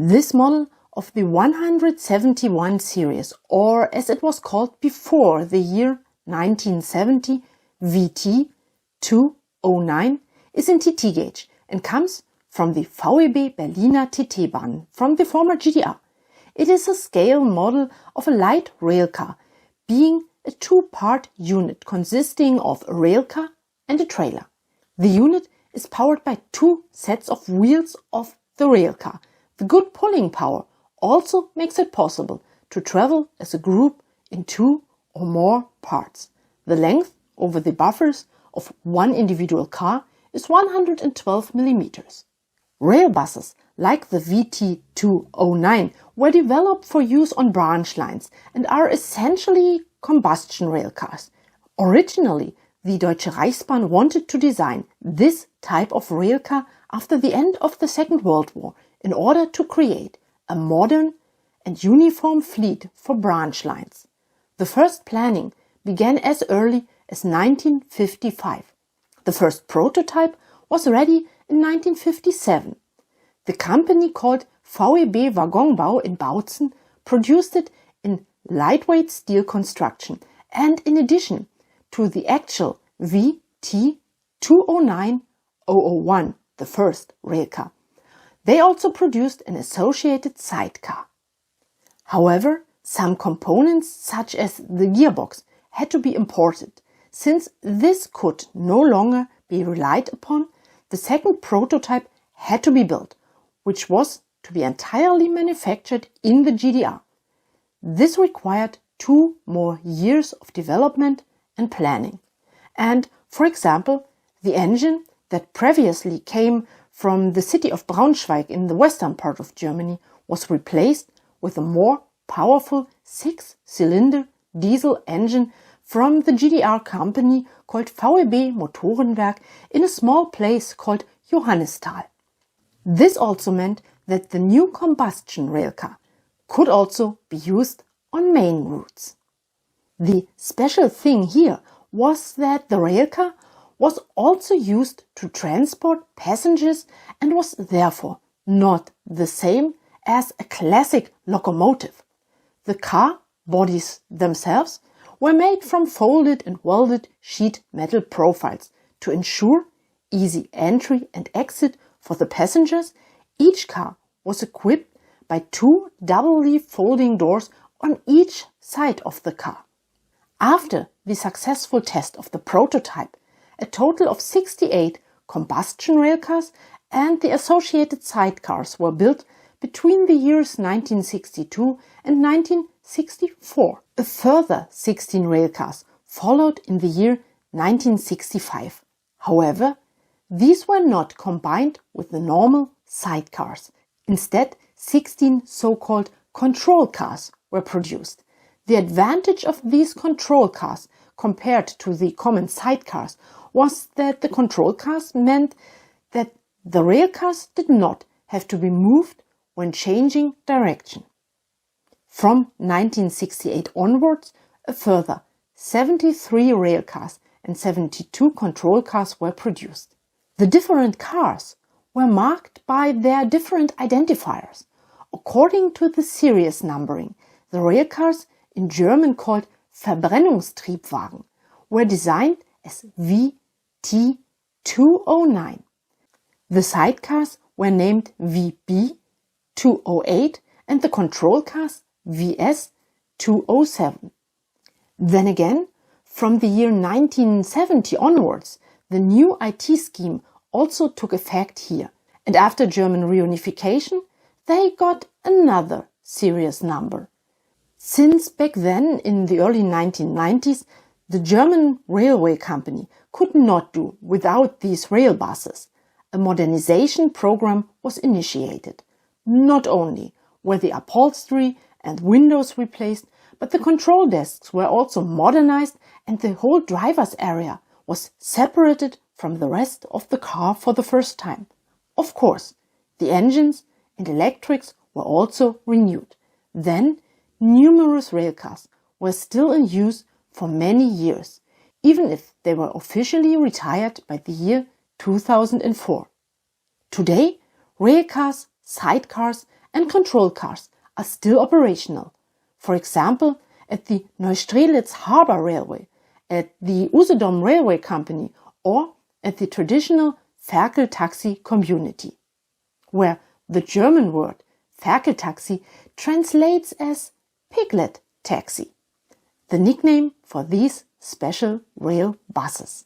This model of the 171 series, or as it was called before the year 1970, VT 209, is in TT gauge and comes from the VEB Berliner TT-Bahn from the former GDR. It is a scale model of a light railcar, being a two-part unit consisting of a railcar and a trailer. The unit is powered by two sets of wheels of the railcar. The good pulling power also makes it possible to travel as a group in two or more parts. The length over the buffers of one individual car is 112 millimeters. Rail buses like the VT 209 were developed for use on branch lines and are essentially combustion railcars. Originally, the Deutsche Reichsbahn wanted to design this type of railcar after the end of the Second World War in order to create a modern and uniform fleet for branch lines. The first planning began as early as 1955. The first prototype was ready in 1957. The company called VEB Waggonbau in Bautzen produced it in lightweight steel construction, and in addition to the actual VT 209-001, the first railcar, they also produced an associated sidecar. However, some components such as the gearbox had to be imported. Since this could no longer be relied upon, the second prototype had to be built, which was to be entirely manufactured in the GDR. This required 2 more years of development and planning. And, for example, the engine that previously came from the city of Braunschweig in the western part of Germany was replaced with a more powerful 6-cylinder diesel engine from the GDR company called VEB Motorenwerk in a small place called Johannisthal. This also meant that the new combustion railcar could also be used on main routes. The special thing here was that the railcar was also used to transport passengers and was therefore not the same as a classic locomotive. The car bodies themselves were made from folded and welded sheet metal profiles to ensure easy entry and exit for the passengers. Each car was equipped by 2 doubly folding doors on each side of the car. After the successful test of the prototype, a total of 68 combustion railcars and the associated sidecars were built between the years 1962 and 1964. A further 16 railcars followed in the year 1965. However, these were not combined with the normal sidecars. Instead, 16 so-called control cars were produced. The advantage of these control cars compared to the common sidecars was that the control cars meant that the railcars did not have to be moved when changing direction. From 1968 onwards, a further 73 railcars and 72 control cars were produced. The different cars were marked by their different identifiers. According to the series numbering, the railcars, in German called Verbrennungstriebwagen, were designed as VT 209. The sidecars were named VB 208 and the control cars VS 207. Then again, from the year 1970 onwards, the new IT scheme also took effect here, and after German reunification, they got another series number. Since back then, in the early 1990s, the German railway company could not do without these rail buses. A modernization program was initiated. Not only were the upholstery and windows replaced, but the control desks were also modernized and the whole driver's area was separated from the rest of the car for the first time. Of course, the engines and electrics were also renewed. Then, numerous railcars were still in use for many years, even if they were officially retired by the year 2004. Today, railcars, sidecars and control cars are still operational. For example, at the Neustrelitz Harbour Railway, at the Usedom Railway Company, or at the traditional Ferkeltaxi community, where the German word Ferkeltaxi translates as piglet taxi, the nickname for these special rail buses.